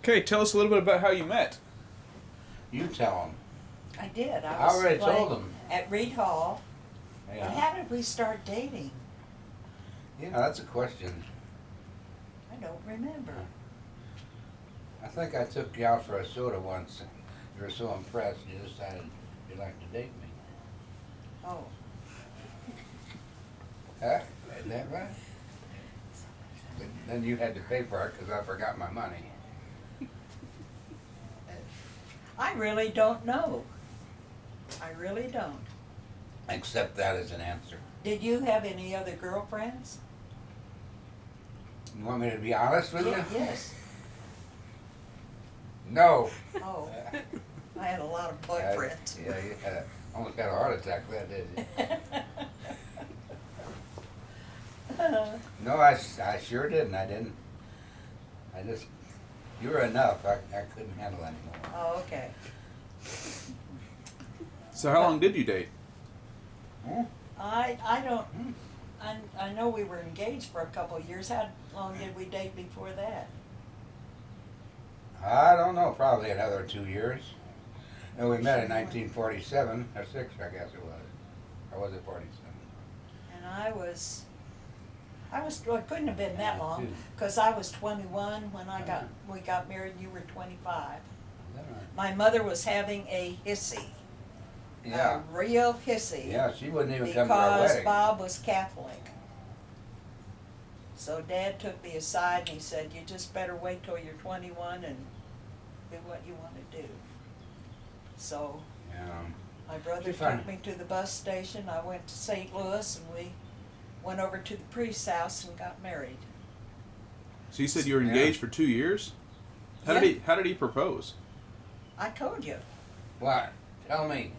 Okay, tell us a little bit about how you met. You tell them. I did. I was already playing told them. at Reed Hall. Yeah. But how did we start dating? Yeah, that's a question. I don't remember. I think I took you out for a soda once. You were so impressed, you decided you'd like to date me. Oh, Huh? Isn't that right? But then you had to pay for it because I forgot my money. I really don't know. I really don't. Accept that as an answer. Did you have any other girlfriends? You want me to be honest with you? Yes. No. Oh, I had a lot of boyfriends. Yeah, you almost got a heart attack then, didn't you? No, I sure didn't. I didn't. You were enough. I couldn't handle anymore. Oh, okay. So how long did you date? Hmm? I don't. I know we were engaged for a couple of years. How long did we date before that? I don't know. Probably another 2 years. No, we met in 1947 or 6, I guess it was. Or was it 47? And well, it couldn't have been that long, 22. because I was 21 when we got married. You were 25. Is that right? My mother was having a hissy. Yeah. A real hissy. Yeah, she wouldn't even come to our Because wedding. Bob was Catholic. So Dad took me aside and he said, you just better wait till you're 21 and do what you want to do. So Yeah. my brother She's fine. took me to the bus station. I went to St. Louis and we went over to the priest's house and got married. So you said you were Yeah. engaged for 2 years? How Yeah. did he propose? I told you. What? Tell me.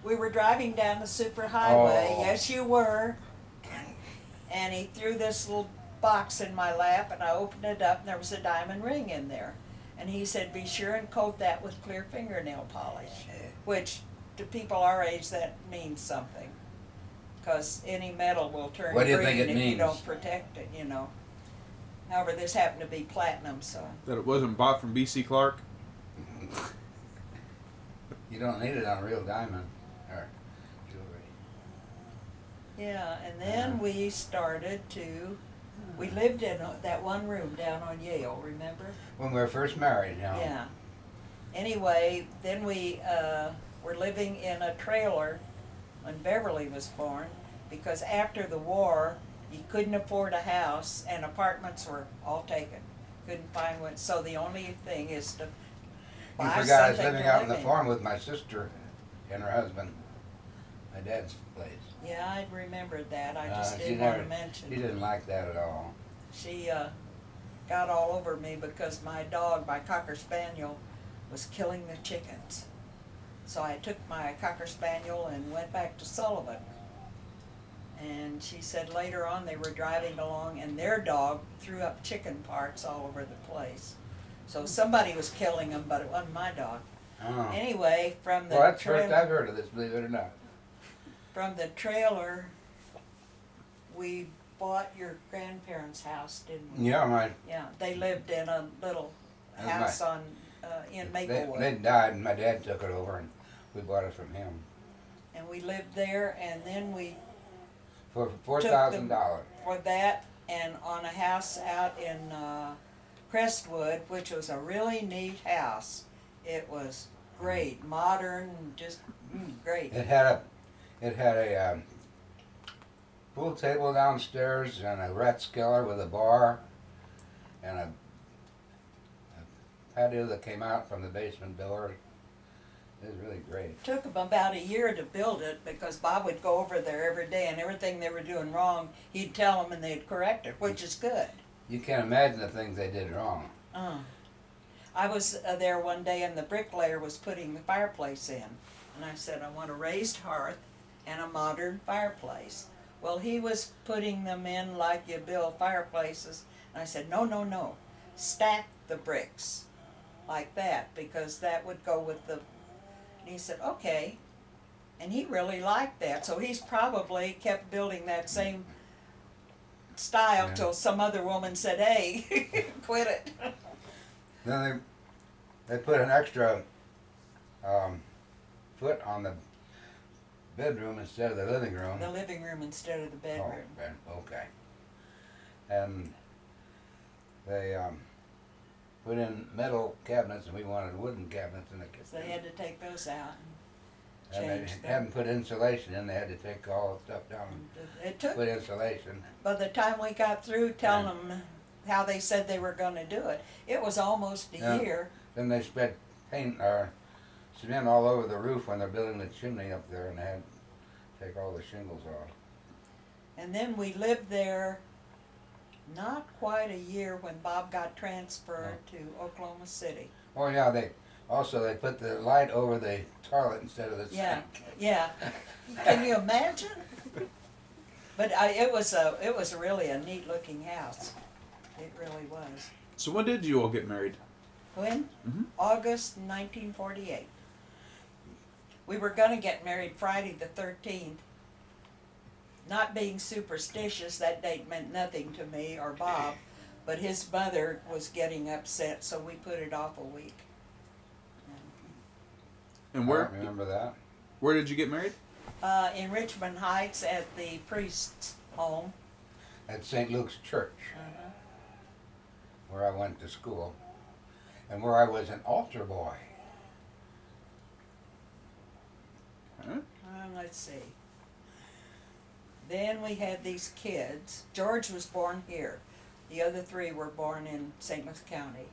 We were driving down the superhighway. Oh. Yes, you were. And he threw this little box in my lap and I opened it up and there was a diamond ring in there. And he said, be sure and coat that with clear fingernail polish. Which, to people our age, that means something. Because any metal will turn What do you green think it if you means? don't protect it, you know. However, this happened to be platinum, so. That it wasn't bought from B.C. Clark? You don't need it on a real diamond or jewelry. Yeah, and then we started we lived in that one room down on Yale, remember? When we were first married, you know. Yeah. Anyway, then we were living in a trailer when Beverly was born, because after the war, you couldn't afford a house and apartments were all taken. Couldn't find one, so the only thing is to You buy forgot I was something living to out on the live in. farm with my sister and her husband. My dad's place. Yeah, I remembered that. I just She didn't want to mention. She didn't like that at all. She got all over me because my dog, my Cocker Spaniel, was killing the chickens. So I took my Cocker Spaniel and went back to Sullivan. And she said later on they were driving along and their dog threw up chicken parts all over the place. So somebody was killing them, but it wasn't my dog. Oh. Anyway, from the Well, that's the first trailer, I've heard of this, believe it or not. we bought your grandparents' house, didn't we? Yeah, Yeah, they lived in a little That was house on in Maplewood. they died and my dad took it over and we bought it from him And we lived there, and then we for took $4,000. for that and on a house out in Crestwood, which was a really neat house. It was great, modern, just great. It had a pool table downstairs and a rat skeller with a bar and a patio that came out from the basement door. It was really great. It took them about a year to build it because Bob would go over there every day, and everything they were doing wrong, he'd tell them and they'd correct it, which is good. You can't imagine the things they did wrong. I was there one day and the bricklayer was putting the fireplace in. And I said, I want a raised hearth and a modern fireplace. Well, he was putting them in like you build fireplaces. And I said, no, no, no. Stack the bricks like that, because that would go with the... And he said, okay. And he really liked that. So he's probably kept building that same style Yeah. till some other woman said, "Hey, quit it." Then they put an extra foot on the bedroom instead of the living room. The living room instead of the Oh, bedroom. okay. And they put in metal cabinets, and we wanted wooden cabinets in the kitchen. So they had to take those out and And change they them. hadn't put insulation in. They had to take all the stuff down and It took, put insulation. by the time we got through telling them how they said they were gonna do it, it was almost a Yeah. year. Then they spread paint or cement all over the roof when they're building the chimney up there, and they had to take all the shingles off. And then we lived there not quite a year when Bob got transferred to Oklahoma City. Oh yeah, they put the light over the toilet instead of the Yeah, sink. yeah. Can you imagine? But it was really a neat looking house. It really was. So when did you all get married? When? Mhm. August 1948. We were going to get married Friday the 13th. Not being superstitious, that date meant nothing to me or Bob, but his mother was getting upset, so we put it off a week. And I where don't remember that. where did you get married? In Richmond Heights at the priest's home. At St. Luke's Church, where I went to school, and where I was an altar boy. Huh? Let's see. Then we had these kids. George was born here. The other three were born in St. Louis County.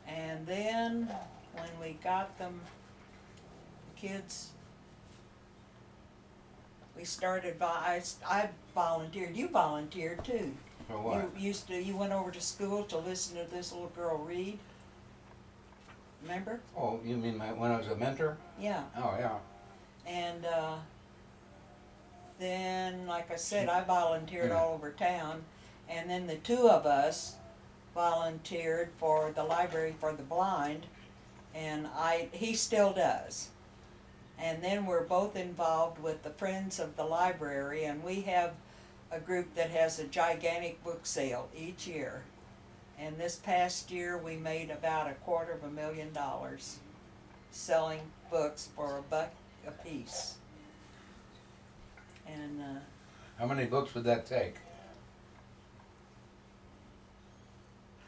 And then when we got them, the kids, we started, I volunteered. You volunteered too. For what? You went over to school to listen to this little girl read. Remember? Oh, you mean when I was a mentor? Yeah. Oh yeah. And then, like I said, I volunteered all over town. And then the two of us volunteered for the library for the blind. And he still does. And then we're both involved with the Friends of the Library. And we have a group that has a gigantic book sale each year. And this past year we made about $250,000 selling books for $1 a piece. And How many books would that take?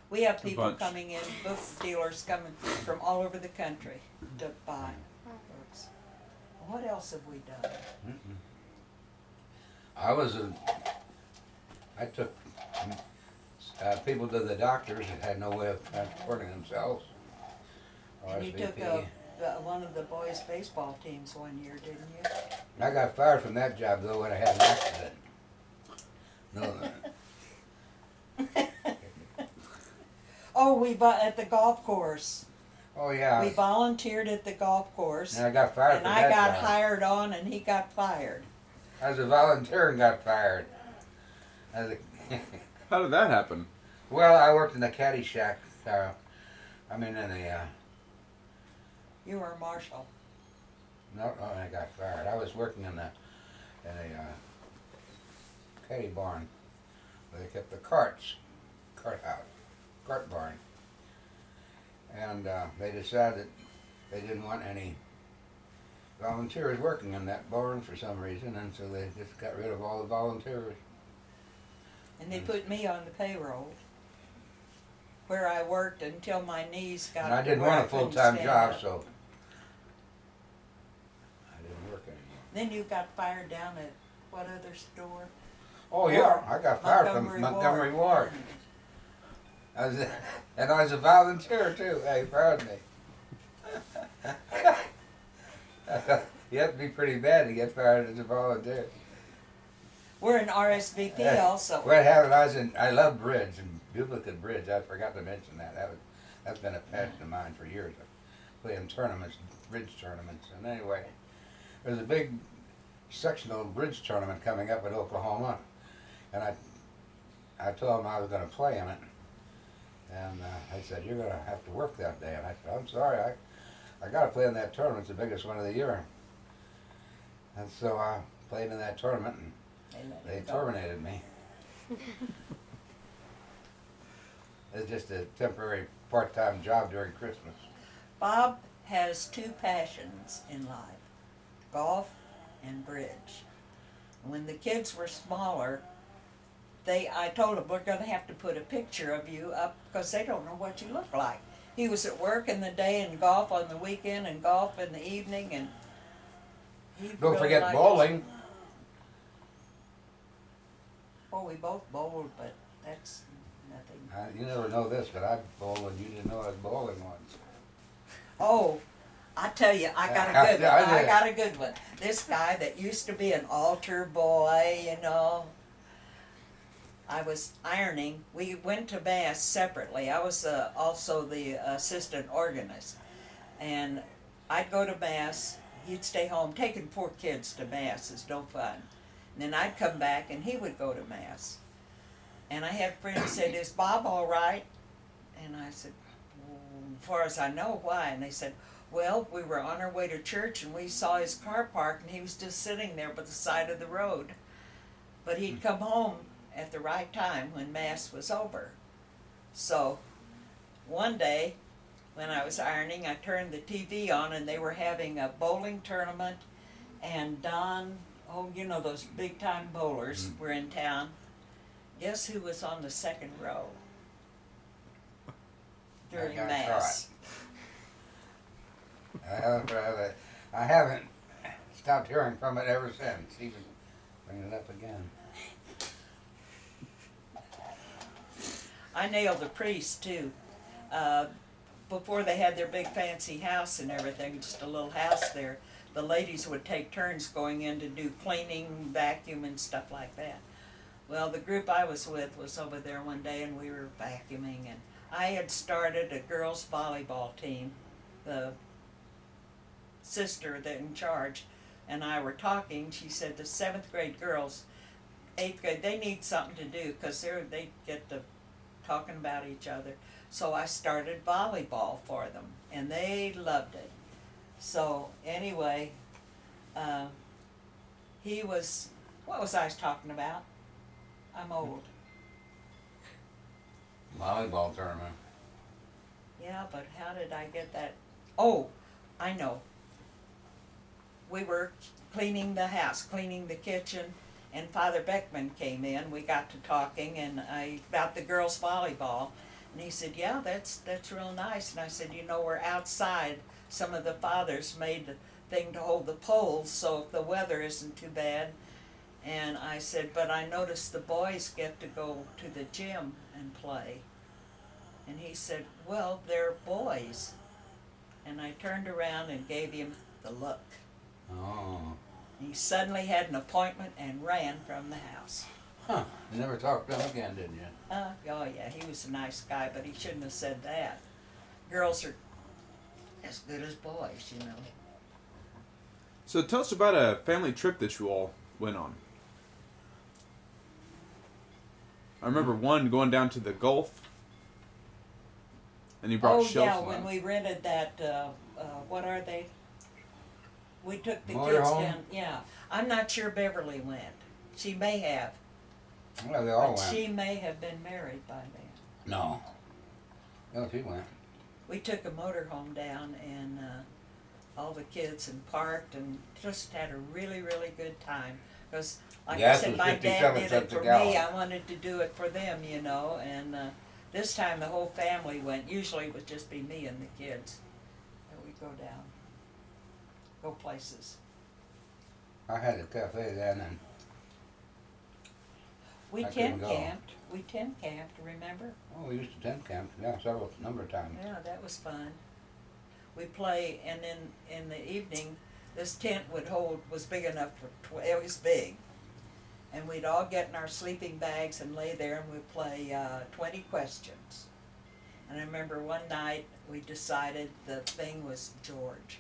we have A people bunch. coming in, book dealers coming from all over the country to buy books. What else have we done? I took people to the doctors that had no way of transporting themselves. And you took RSVP. one of the boys' baseball teams one year, didn't you? I got fired from that job though when I had an accident. No, Oh, at the golf course. oh yeah. We volunteered at the golf course. And I got fired And from I that got job. hired on and he got fired. I was a volunteer and got fired. How did that happen? Well, I worked in the caddy shack. In the You were a marshal. no, I got fired. I was working in a caddy barn where they kept the cart barn, and they decided they didn't want any volunteers working in that barn for some reason, and so they just got rid of all the volunteers. And they put me on the payroll where I worked until my knees got And I didn't where want a couldn't full-time stand job, up. so I didn't work anymore. Then you got fired down at what other store? Oh yeah, I got fired from Montgomery Ward. And I was a volunteer too. Hey, pardon me. You have to be pretty bad to get fired as a volunteer. We're in RSVP also. What happened? I love bridge and duplicate bridge. I forgot to mention that. That's been a passion of mine for years. Playing tournaments, bridge tournaments, and anyway, there's a big sectional bridge tournament coming up in Oklahoma, and I told them I was going to play in it, and they said you're going to have to work that day, and I said I'm sorry, I got to play in that tournament. It's the biggest one of the year, and so I played in that tournament, and they terminated me. It's just a temporary part-time job during Christmas. Bob has two passions in life, golf and bridge. When the kids were smaller, I told them, we're gonna have to put a picture of you up because they don't know what you look like. He was at work in the day and golf on the weekend and golf in the evening, and he Don't really forget liked bowling. Well, we both bowled, but that's nothing. You never know this, but I bowled and you didn't know I was bowling once. Oh, I tell you, I got a good Yeah, one. I I did. got a good one. This guy that used to be an altar boy, you know. I was ironing. We went to Mass separately. I was also the assistant organist. And I'd go to Mass. He'd stay home. Taking 4 kids to Mass is no fun. And then I'd come back and he would go to Mass. And I had friends said, "Is Bob all right?" And I said, "Well, as far as I know, why?" And they said, "Well, we were on our way to church and we saw his car parked and he was just sitting there by the side of the road. But he'd come home at the right time when Mass was over." So one day when I was ironing, I turned the TV on and they were having a bowling tournament, and you know those big time bowlers were in town. Guess who was on the second row during I got Mass? I haven't stopped hearing from it ever since. Even bring it up again. I nailed the priest too. Before they had their big fancy house and everything, just a little house there, the ladies would take turns going in to do cleaning, vacuum, and stuff like that. Well, the group I was with was over there one day and we were vacuuming, and I had started a girls' volleyball team. The sister that in charge and I were talking. She said the 7th grade girls, 8th grade, they need something to do because they get to talking about each other. So I started volleyball for them and they loved it. So anyway, what was I talking about? I'm old. Volleyball tournament. Yeah, but how did I get that? Oh, I know. We were cleaning the house, cleaning the kitchen, and Father Beckman came in. We got to talking and about the girls' volleyball. And he said, "Yeah, that's real nice." And I said, "You know, we're outside. Some of the fathers made the thing to hold the poles, so if the weather isn't too bad." And I said, "But I noticed the boys get to go to the gym and play." And he said, "Well, they're boys." And I turned around and gave him the look. Oh. He suddenly had an appointment and ran from the house. Huh. You never talked to him again, didn't you? Oh yeah, he was a nice guy, but he shouldn't have said that. Girls are as good as boys, you know. So tell us about a family trip that you all went on. I remember one going down to the Gulf, and you brought Oh shelves. yeah, and when that. we rented that, what are they? We took the Motor kids home? down. Yeah, I'm not sure Beverly went. She may have, Well, they all but went. she may have been married by then. No. No, she went. We took a motorhome down and all the kids and parked and just had a really, really good time. Because, like Gas I said, was my dad 57 did it cents a for me. gallon. I wanted to do it for them, you know. And this time the whole family went. Usually it would just be me and the kids. And we'd go down, go places. I had a cafe then, and We I couldn't tent go. camped. We tent camped, remember? oh, we used to tent camp. Yeah, several number of times. Yeah, that was fun. We play, and then in the evening, this tent was big enough for, it was big. And we'd all get in our sleeping bags and lay there and we'd play 20 questions. And I remember one night we decided the thing was George.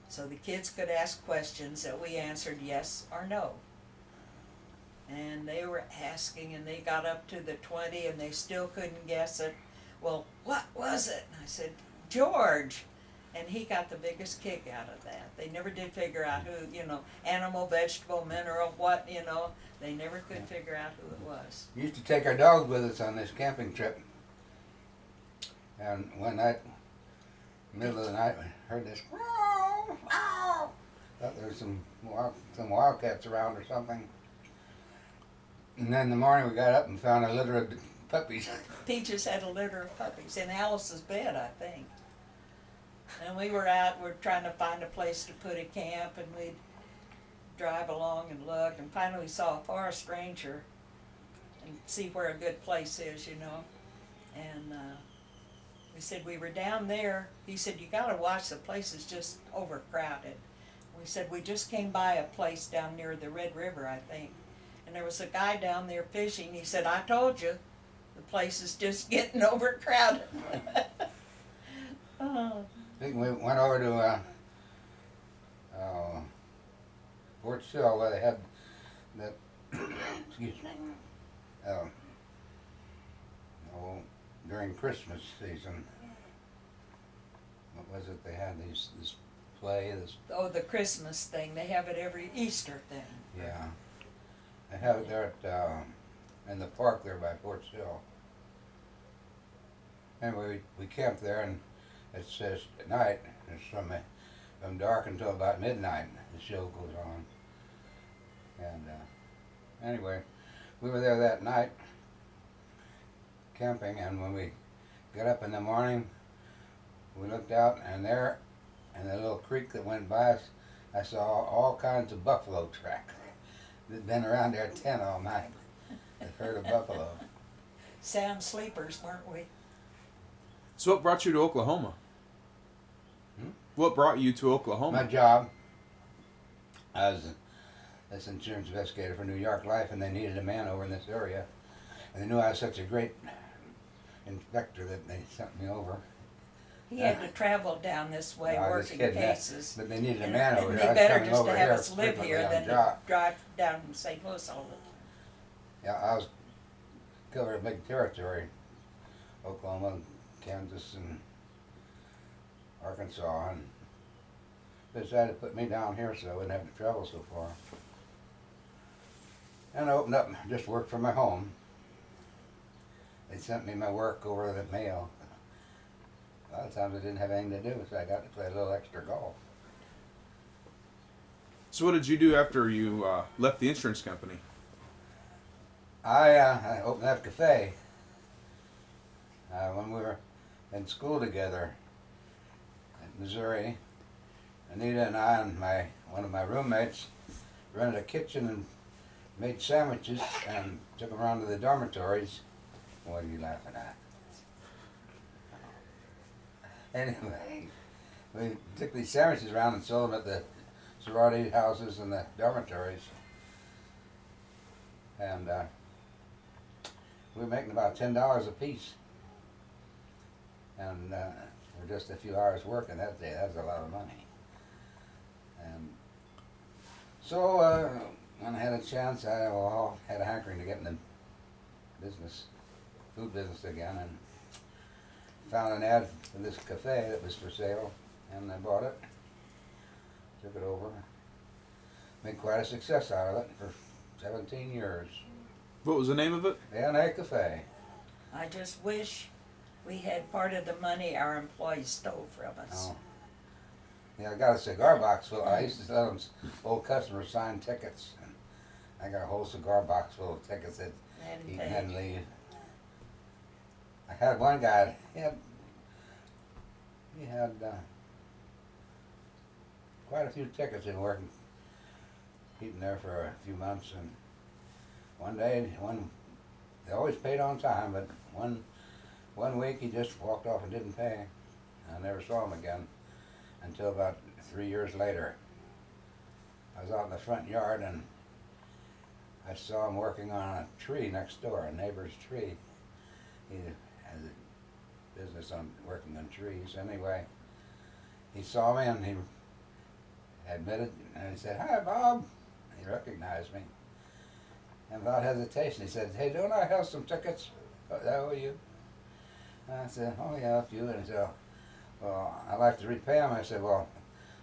So the kids could ask questions that we answered yes or no. And they were asking and they got up to the 20 and they still couldn't guess it. Well, what was it? And I said, George. And he got the biggest kick out of that. They never did figure out who, you know, animal, vegetable, mineral, what, you know, they never could figure out who it was. We used to take our dogs with us on this camping trip. And one night, middle of the night, we heard this, "Meow, meow." Thought there was some wildcats around or something. And then in the morning we got up and found a litter of puppies. Peaches had a litter of puppies in Alice's bed, I think. And we were out, we're trying to find a place to put a camp, and we'd drive along and look, and finally we saw a forest ranger and see where a good place is, you know. And we said we were down there. He said, you gotta watch, the place is just overcrowded. We said, we just came by a place down near the Red River, I think. And there was a guy down there fishing. He said, I told you, the place is just getting overcrowded. Oh. I think we went over to Fort Sill where they had that, excuse me, during Christmas season. What was it? They had this play, Oh, the Christmas thing. They have it every Easter thing. yeah. They have it there at, in the park there by Fort Sill. Anyway, we camped there, and it says at night, it's from dark until about midnight, the show goes on. And anyway, we were there that night camping, and when we got up in the morning, we looked out, and there in the little creek that went by us, I saw all kinds of buffalo tracks. They'd been around there 10 all night. A herd of buffalo. Sound sleepers, weren't we? So what brought you to Oklahoma? What brought you to Oklahoma? My job, I was this insurance investigator for New York Life, and they needed a man over in this area. And they knew I was such a great inspector that they sent me over. He had to travel down this way No, I was working kidding. cases. But they needed a And man over it'd here. I be was better coming just over to have here us live frequently here on than to job. drive down from St. Louis all the time. Yeah, I was covered a big territory, Oklahoma, Kansas, and Arkansas, and they decided to put me down here so I wouldn't have to travel so far. And I opened up, just worked from my home. They sent me my work over the mail. A lot of times I didn't have anything to do, so I got to play a little extra golf. So what did you do after you left the insurance company? I opened that cafe when we were in school together in Missouri. Anita and I and one of my roommates rented a kitchen and made sandwiches and took them around to the dormitories. What are you laughing at? Anyway, we took these sandwiches around and sold them at the sorority houses and the dormitories. And we were making about $10 a piece. And for just a few hours working that day, that was a lot of money. And so when I had a chance, I had a hankering to get in the business, food business again, and found an ad for this cafe that was for sale, and I bought it, took it over, made quite a success out of it for 17 years. What was the name of it? The Anita Cafe. I just wish we had part of the money our employees stole from us. Oh. Yeah, I got a cigar box full. I used to sell them old customers signed tickets. And I got a whole cigar box full of tickets that And he paid. hadn't leave. I had one guy. He had quite a few tickets in working, keeping there for a few months, and one day, they always paid on time, but one week he just walked off and didn't pay. I never saw him again until about 3 years later. I was out in the front yard and I saw him working on a tree next door, a neighbor's tree. He has a business on working on trees. Anyway, he saw me and he admitted, and he said, "Hi, Bob." He recognized me. And without hesitation, he said, "Hey, don't I have some tickets that owe you?" And I said, "Oh, yeah, a few." And he said, Well, I like to repay him. I said, well,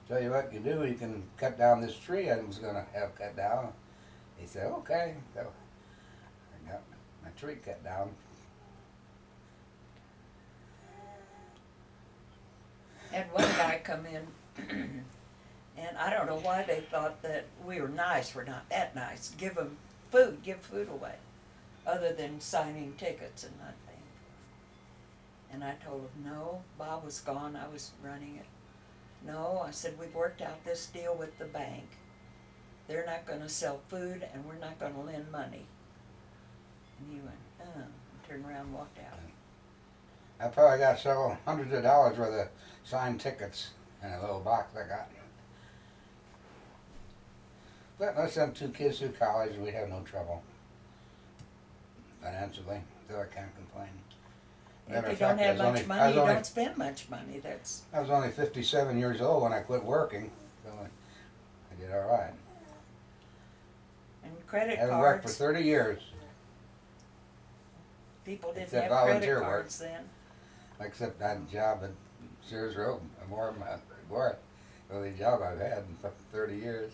tell you what you do, you can cut down this tree I was going to have cut down. He said, okay. So I got my tree cut down. And one guy come in, and I don't know why they thought that we were nice. We're not that nice. Give them food, give food away, other than signing tickets and nothing. And I told him, no, Bob was gone, I was running it. No, I said, we've worked out this deal with the bank. They're not gonna sell food and we're not gonna lend money. And he went, and turned around and walked out. I probably got several hundreds of dollars worth of signed tickets in a little box I got. But let's send 2 kids through college, we have no trouble financially, so I can't complain. If you don't have much money, you don't spend much money, that's. I was only 57 years old when I quit working, so I did all right. And credit I haven't worked for cards, 30 years, people didn't except have volunteer credit work. cards then. except that job at Sears Road, more the only job I've had in 30 years.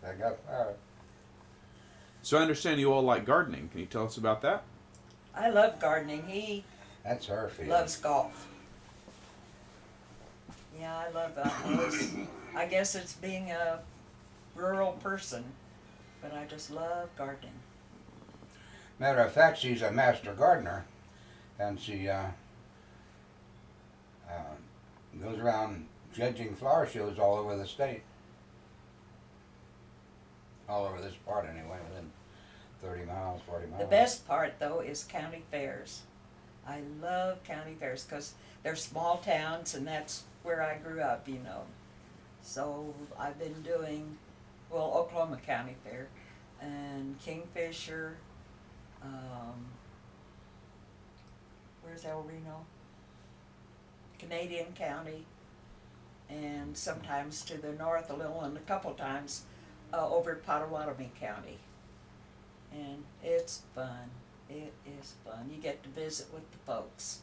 I got fired. So I understand you all like gardening. Can you tell us about that? I love gardening, he That's her field. loves golf. Yeah, I love I guess it's being a rural person, but I just love gardening. Matter of fact, she's a master gardener, and she goes around judging flower shows all over the state. All over this part anyway, within 30 miles, 40 miles. The best part though is county fairs. I love county fairs because they're small towns and that's where I grew up, you know. So I've been doing, well, Oklahoma County Fair and Kingfisher, where's El Reno? Canadian County, and sometimes to the north a little, and a couple times over at Potawatomi County. And it's fun. It is fun. You get to visit with the folks.